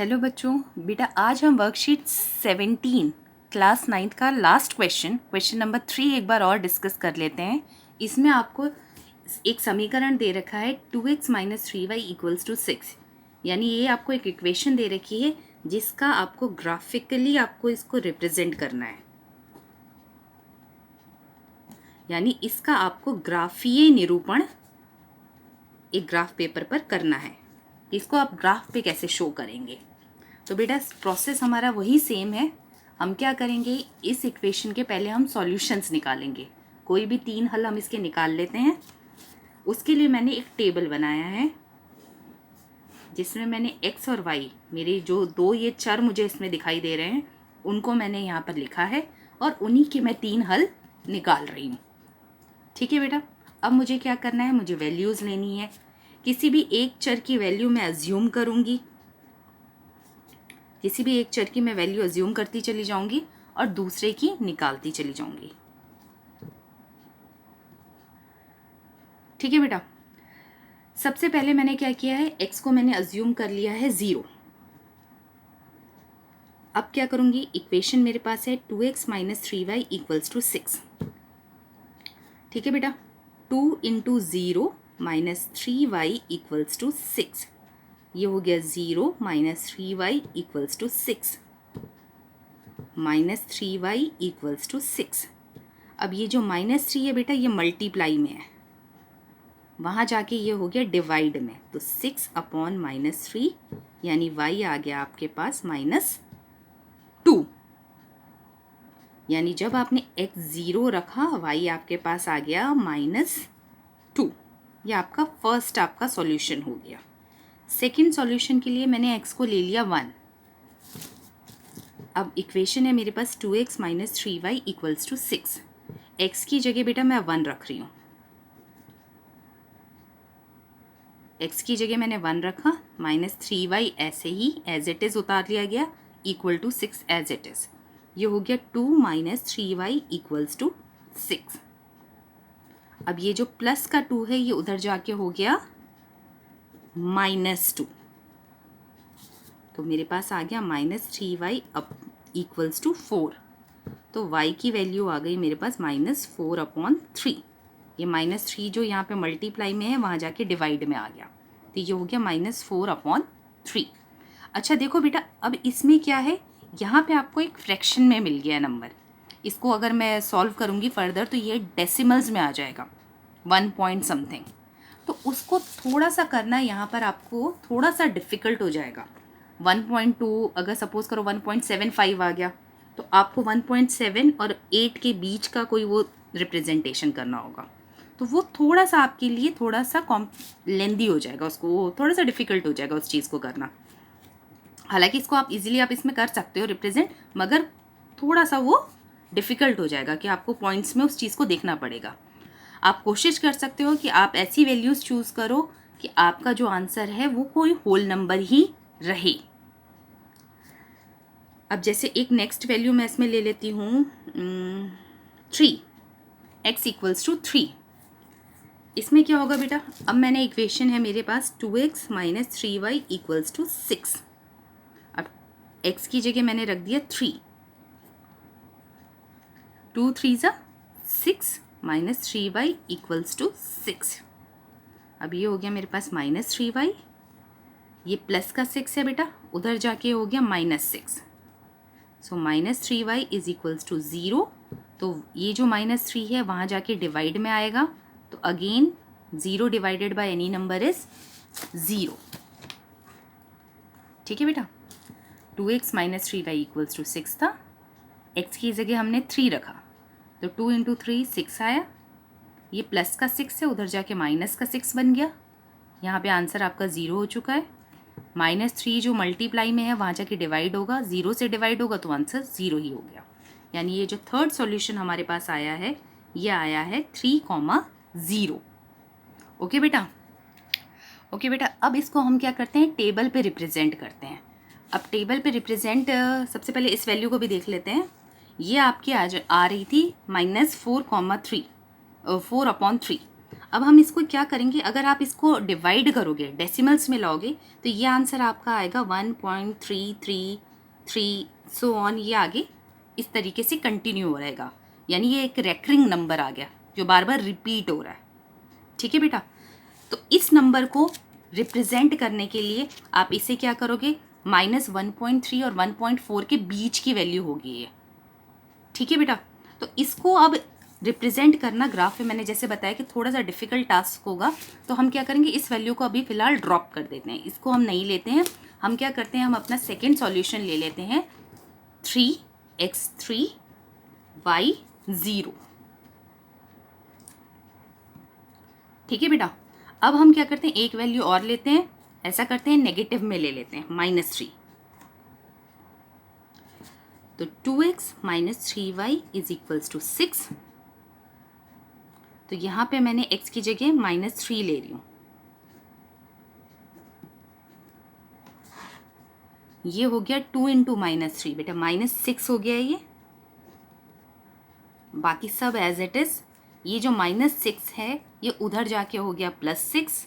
Hello बच्चों, बेटा आज हम वर्कशीट 17 क्लास 9th का लास्ट क्वेश्चन नंबर 3 एक बार और डिस्कस कर लेते हैं। इसमें आपको एक समीकरण दे रखा है 2x - 3y = 6। यानी ये आपको एक इक्वेशन दे रखी है जिसका आपको ग्राफिकली आपको इसको रिप्रेजेंट करना है। यानी इसका आपको ग्राफीय निरूपण एक ग्राफ पेपर पर करना है। इसको आप ग्राफ पे कैसे शो करेंगे? तो बेटा प्रोसेस हमारा वही सेम है। हम क्या करेंगे, इस इक्वेशन के पहले हम सॉल्यूशंस निकालेंगे। कोई भी 3 हल हम इसके निकाल लेते हैं। उसके लिए मैंने एक टेबल बनाया है जिसमें मैंने x और y, मेरे जो दो ये चर मुझे इसमें दिखाई दे रहे हैं, उनको मैंने यहाँ पर लिखा है और उन्हीं के मैं 3 हल निकाल रही हूँ। ठीक है बेटा, अब मुझे क्या करना है, मुझे वैल्यूज़ लेनी है। किसी भी एक चर की वैल्यू मैं अज्यूम करूँगी, किसी भी एक चर की मैं वैल्यू अज्यूम करती चली जाऊंगी और दूसरे की निकालती चली जाऊंगी। ठीक है बेटा, सबसे पहले मैंने क्या किया है, x को मैंने अज्यूम कर लिया है 0। अब क्या करूंगी, इक्वेशन मेरे पास है 2x - 3y = 6। ठीक है बेटा, 2 × 0 - 3y = 6। ये हो गया 0 - 3y = 6 -3y = 6। अब ये जो -3 है बेटा, ये मल्टीप्लाई में है, वहाँ जाके ये हो गया डिवाइड में। तो 6/- 3 यानी y आ गया आपके पास -2। यानी जब आपने x 0 रखा, y आपके पास आ गया -2। ये आपका फर्स्ट आपका सॉल्यूशन हो गया। सेकंड सॉल्यूशन के लिए मैंने x को ले लिया 1। अब इक्वेशन है मेरे पास 2x - 3y = 6। x की जगह बेटा मैं 1 रख रही हूँ। x की जगह मैंने 1 रखा, -3y ऐसे ही एज इट इज़ उतार लिया गया, = 6 एज इट इज़। ये हो गया 2 - 3y = 6। अब ये जो प्लस का 2 है ये उधर जाके हो गया -2। तो मेरे पास आ गया -3y = 4। तो y की वैल्यू आ गई मेरे पास -4/3। ये -3 जो यहाँ पे मल्टीप्लाई में है वहाँ जाके डिवाइड में आ गया, तो ये हो गया -4/3। अच्छा देखो बेटा, अब इसमें क्या है, यहाँ पे आपको एक फ्रैक्शन में मिल गया नंबर। इसको अगर मैं सॉल्व करूँगी फर्दर तो ये डेसिमल्स में आ जाएगा, 1 पॉइंट समथिंग। तो उसको थोड़ा सा करना यहाँ पर आपको थोड़ा सा डिफ़िकल्ट हो जाएगा। 1.2 अगर सपोज करो 1.75 आ गया, तो आपको 1.7 और 8 के बीच का कोई वो रिप्रेजेंटेशन करना होगा। तो वो थोड़ा सा आपके लिए थोड़ा सा लेंदी हो जाएगा, उसको थोड़ा सा डिफ़िकल्ट हो जाएगा उस चीज़ को करना। हालांकि इसको आप इजीली आप इसमें कर सकते हो रिप्रेजेंट, मगर थोड़ा सा वो डिफ़िकल्ट हो जाएगा कि आपको पॉइंट्स में उस चीज़ को देखना पड़ेगा। आप कोशिश कर सकते हो कि आप ऐसी वैल्यूज़ चूज़ करो कि आपका जो आंसर है वो कोई होल नंबर ही रहे। अब जैसे एक नेक्स्ट वैल्यू मैं इसमें ले लेती हूँ 3, x = 3। इसमें क्या होगा बेटा, अब मैंने इक्वेशन है मेरे पास 2x - 3y = 6। अब x की जगह मैंने रख दिया 3। 2 3 = 6 -3y = 6। अब ये हो गया मेरे पास -3y, ये प्लस का 6 है बेटा, उधर जाके हो गया -6। सो -3y = 0। तो ये जो -3 है वहाँ जाके डिवाइड में आएगा, तो again 0 divided by any number is 0। ठीक है बेटा, 2x - 3y = 6 था, x की जगह हमने 3 रखा, तो 2 × 3 6 आया। ये प्लस का 6 है, उधर जाके माइनस का 6 बन गया। यहाँ पे आंसर आपका 0 हो चुका है। -3 जो मल्टीप्लाई में है वहाँ जाके डिवाइड होगा, 0 से डिवाइड होगा तो आंसर 0 ही हो गया। यानी ये जो थर्ड सॉल्यूशन हमारे पास आया है ये आया है 3,0। ओके बेटा, ओके बेटा, अब इसको हम क्या करते हैं, टेबल पे रिप्रेजेंट करते हैं। अब टेबल पे रिप्रेजेंट सबसे पहले इस वैल्यू को भी देख लेते हैं। ये आपकी आ रही थी -4,3 4/3। अब हम इसको क्या करेंगे, अगर आप इसको डिवाइड करोगे, डेसिमल्स में लाओगे, तो ये आंसर आपका आएगा 1.333 सो ऑन, ये आगे इस तरीके से कंटिन्यू रहेगा। यानी ये एक रेकरिंग नंबर आ गया जो बार बार रिपीट हो रहा है। ठीक है बेटा, तो इस नंबर को रिप्रेजेंट करने के लिए आप इसे क्या करोगे, -1.3 और 1.4 के बीच की वैल्यू होगी ये। ठीक है बेटा, तो इसको अब रिप्रेजेंट करना ग्राफ में मैंने जैसे बताया कि थोड़ा सा डिफिकल्ट टास्क होगा, तो हम क्या करेंगे, इस वैल्यू को अभी फ़िलहाल ड्रॉप कर देते हैं, इसको हम नहीं लेते हैं। हम क्या करते हैं, हम अपना सेकेंड सॉल्यूशन ले लेते हैं, 3x3y0। ठीक है बेटा, अब हम क्या करते हैं, एक वैल्यू और लेते हैं, ऐसा करते हैं नेगेटिव में ले लेते हैं, -3। तो 2x - 3y = 6। तो यहाँ पे मैंने x की जगह -3 ले रही हूँ। ये हो गया 2 × -3 बेटा, -6 हो गया ये। बाकी सब एज इट इज़। ये जो -6 है ये उधर जाके हो गया +6,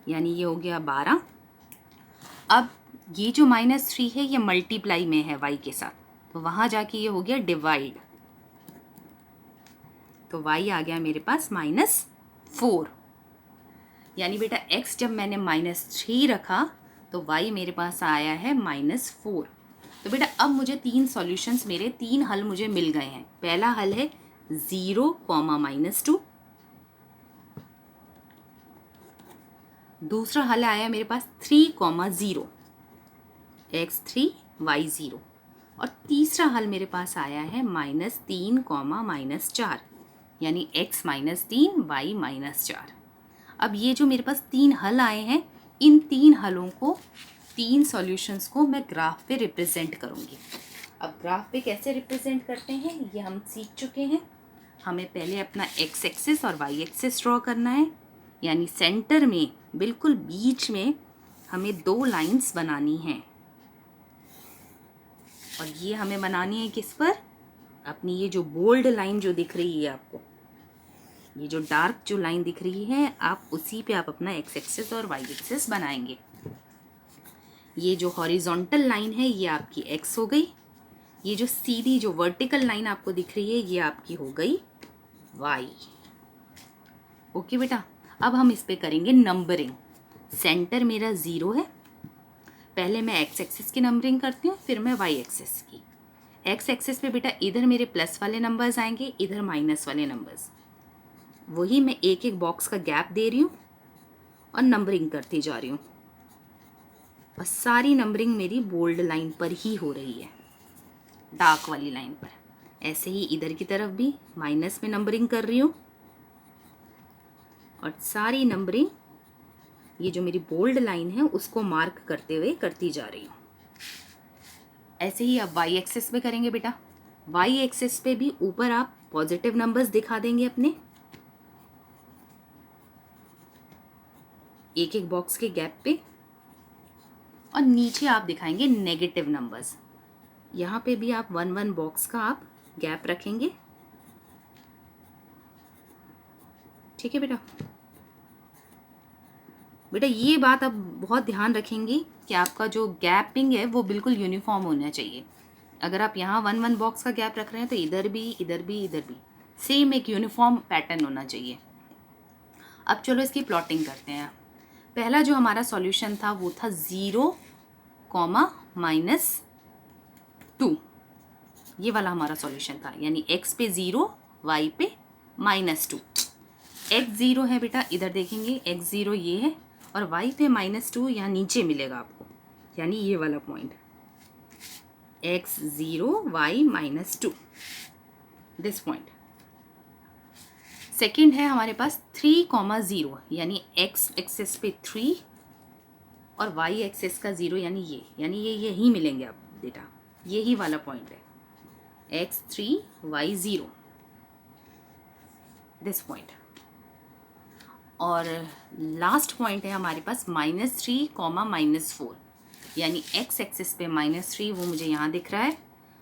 यानी ये हो गया 12। अब ये जो -3 है ये मल्टीप्लाई में है y के साथ, तो वहाँ जाके ये हो गया डिवाइड, तो y आ गया मेरे पास -4। यानी बेटा x जब मैंने -3 रखा तो y मेरे पास आया है -4। तो बेटा अब मुझे 3 सॉल्यूशंस, मेरे 3 हल मुझे मिल गए हैं। पहला हल है 0, -2। दूसरा हल आया मेरे पास 3, 0, x3 y0। और तीसरा हल मेरे पास आया है -3, -4, यानी x -3 y -4। अब ये जो मेरे पास 3 हल आए हैं, इन 3 हलों को, 3 सॉल्यूशंस को मैं ग्राफ पे रिप्रेजेंट करूँगी। अब ग्राफ पे कैसे रिप्रेजेंट करते हैं ये हम सीख चुके हैं। हमें पहले अपना x एक्सिस और y एक्सिस ड्रॉ करना है, यानी सेंटर में बिल्कुल बीच में हमें 2 लाइंस बनानी हैं। और ये हमें बनानी है किस पर, अपनी ये जो बोल्ड लाइन जो दिख रही है आपको, ये जो डार्क जो लाइन दिख रही है, आप उसी पे आप अपना x एक्सिस और y एक्सिस बनाएंगे। ये जो हॉरिजॉन्टल लाइन है ये आपकी x हो गई, ये जो सीधी जो वर्टिकल लाइन आपको दिख रही है ये आपकी हो गई y। ओके बेटा, अब हम इस पे करेंगे नंबरिंग। सेंटर मेरा 0 है, पहले मैं x एक्सिस की नंबरिंग करती हूँ, फिर मैं y एक्सिस की। x एक्सिस पे बेटा इधर मेरे प्लस वाले नंबर्स आएंगे, इधर माइनस वाले नंबर्स। वही मैं एक एक बॉक्स का गैप दे रही हूँ और नंबरिंग करती जा रही हूँ, और सारी नंबरिंग मेरी बोल्ड लाइन पर ही हो रही है, डार्क वाली लाइन पर। ऐसे ही इधर की तरफ भी माइनस में नंबरिंग कर रही हूँ, और सारी नंबरिंग ये जो मेरी बोल्ड लाइन है उसको मार्क करते हुए करती जा रही हूँ। ऐसे ही अब y एक्सिस पे करेंगे बेटा। y एक्सिस पे भी ऊपर आप पॉजिटिव नंबर्स दिखा देंगे अपने एक एक बॉक्स के गैप पे, और नीचे आप दिखाएंगे नेगेटिव नंबर्स। यहाँ पे भी आप 1 बॉक्स का आप गैप रखेंगे। ठीक है बेटा, बेटा ये बात आप बहुत ध्यान रखेंगे कि आपका जो गैपिंग है वो बिल्कुल यूनिफॉर्म होना चाहिए। अगर आप यहाँ 1 बॉक्स का गैप रख रहे हैं तो इधर भी, इधर भी, इधर भी सेम एक यूनिफॉर्म पैटर्न होना चाहिए। अब चलो इसकी प्लॉटिंग करते हैं। पहला जो हमारा सॉल्यूशन था वो था 0, -2, ये वाला हमारा सॉल्यूशन था, यानी x पे 0, y पे -2। x 0 है बेटा, इधर देखेंगे x 0 ये है, और y पे -2 यहाँ नीचे मिलेगा आपको, यानी ये वाला point x 0 y -2, this point. Second है हमारे पास 3, 0, यानी x एक्सिस पे 3 और y एक्सिस का 0, यानी ये यही मिलेंगे आप बेटा, यही वाला पॉइंट है x 3 y 0, दिस पॉइंट। और लास्ट पॉइंट है हमारे पास -3, -4, यानी x एक्सिस पे -3 वो मुझे यहाँ दिख रहा है,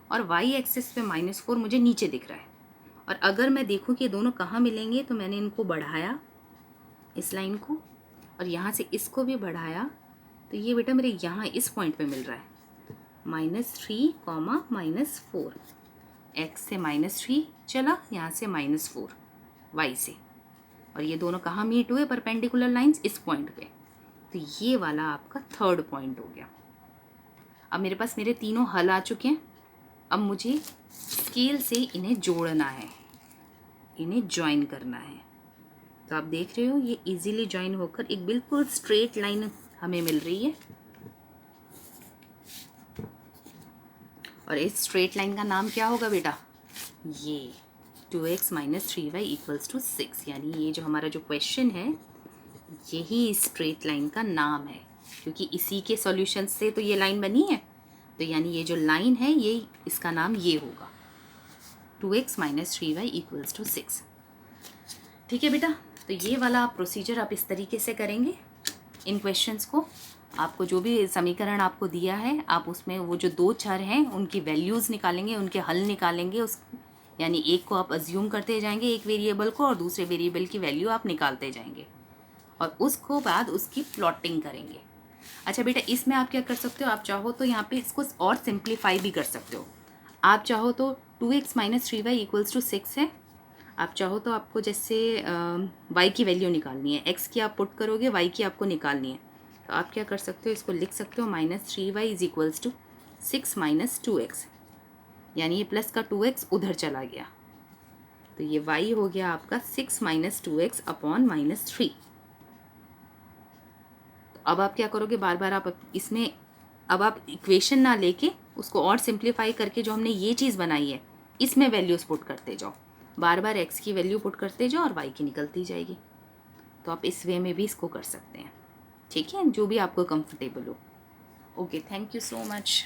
और y एक्सिस पे -4 मुझे नीचे दिख रहा है, और अगर मैं देखूँ कि ये दोनों कहाँ मिलेंगे, तो मैंने इनको बढ़ाया, इस लाइन को, और यहाँ से इसको भी बढ़ाया, तो ये बेटा मेरे यहाँ इस पॉइंट पे मिल रहा है, -3, -4। एक्स से -3 चला, यहाँ से -4 वाई से, और ये दोनों कहाँ मीट हुए, परपेंडिकुलर लाइंस, इस पॉइंट पे। तो ये वाला आपका थर्ड पॉइंट हो गया। अब मेरे पास मेरे तीनों हल आ चुके हैं। अब मुझे स्केल से इन्हें जोड़ना है, इन्हें ज्वाइन करना है। तो आप देख रहे हो ये इजीली ज्वाइन होकर एक बिल्कुल स्ट्रेट लाइन हमें मिल रही है, और इस स्ट्रेट लाइन का नाम क्या होगा बेटा, ये 2x - 3y = 6। यानी ये जो हमारा जो क्वेश्चन है, यही इस स्ट्रेट लाइन का नाम है, क्योंकि इसी के सॉल्यूशन से तो ये लाइन बनी है। तो यानी ये जो लाइन है, ये इसका नाम ये होगा, 2x - 3y = 6। ठीक है बेटा, तो ये वाला प्रोसीजर आप इस तरीके से करेंगे इन क्वेश्चंस को। आपको जो भी समीकरण आपको दिया है, आप उसमें वो जो दो चर हैं उनकी वैल्यूज़ निकालेंगे, उनके हल निकालेंगे। उस यानी एक को आप अज्यूम करते जाएंगे, एक वेरिएबल को, और दूसरे वेरिएबल की वैल्यू आप निकालते जाएंगे, और उसको बाद उसकी प्लॉटिंग करेंगे। अच्छा बेटा, इसमें आप क्या कर सकते हो, आप चाहो तो यहाँ पे इसको और सिंप्लीफाई भी कर सकते हो। आप चाहो तो 2x - 3y = 6 है। आप चाहो तो आपको जैसे y की वैल्यू निकालनी है, x की आप पुट करोगे, y की आपको निकालनी है। तो आप क्या कर सकते हो, इसको लिख सकते हो -3y = 6 - 2x, यानी ये प्लस का 2x उधर चला गया, तो ये y हो गया आपका 6 - 2x / -3। तो अब आप क्या करोगे, बार बार आप इसमें, अब आप इक्वेशन ना लेके उसको और सिंप्लीफाई करके जो हमने ये चीज़ बनाई है, इसमें वैल्यूज़ पुट करते जाओ, बार बार x की वैल्यू पुट करते जाओ और y की निकलती जाएगी। तो आप इस वे में भी इसको कर सकते हैं। ठीक है, जो भी आपको कंफर्टेबल हो। Okay, thank you so much.